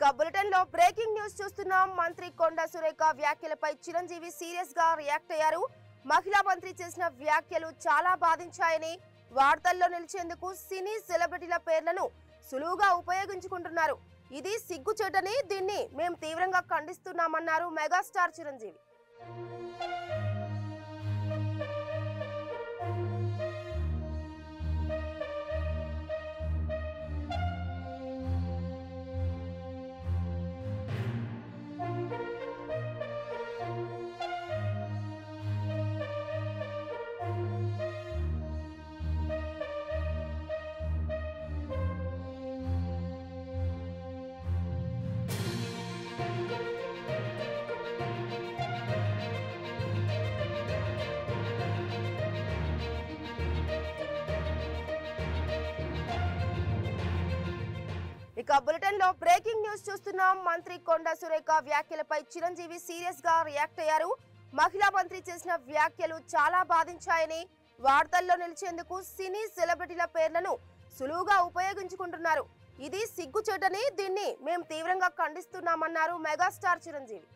ఇక బులెటిన్ లో breaking news చూస్తున్నాం. మంత్రి కొండ సురేఖ వ్యాఖ్యలపై చిరంజీవి సీరియస్ గా రియాక్ట్ అయ్యారు. మహిళా మంత్రి చేసిన వ్యాఖ్యలు చాలా బాధించాయని, వార్తల్లో నిలిచేందుకు సినీ సెలబ్రిటీల పేర్లను సులువుగా ఉపయోగించుకుంటున్నారు. ఇది సిగ్గుచేటని, దీన్ని మేము తీవ్రంగా ఖండిస్తున్నామన్నారు మెగాస్టార్ చిరంజీవి. ఇక బులెటిన్ లో బ్రేకింగ్ న్యూస్ చూస్తున్నాం. మంత్రి కొండ సురేఖ వ్యాఖ్యలపై చిరంజీవి సీరియస్ గా రియాక్ట్ అయ్యారు. మహిళా మంత్రి చేసిన వ్యాఖ్యలు చాలా బాధించాయని, వార్తల్లో నిలిచేందుకు సినీ సెలబ్రిటీల పేర్లను సులువుగా ఉపయోగించుకుంటున్నారు. ఇది సిగ్గుచేటని, దీన్ని మేము తీవ్రంగా ఖండిస్తున్నామన్నారు మెగాస్టార్ చిరంజీవి.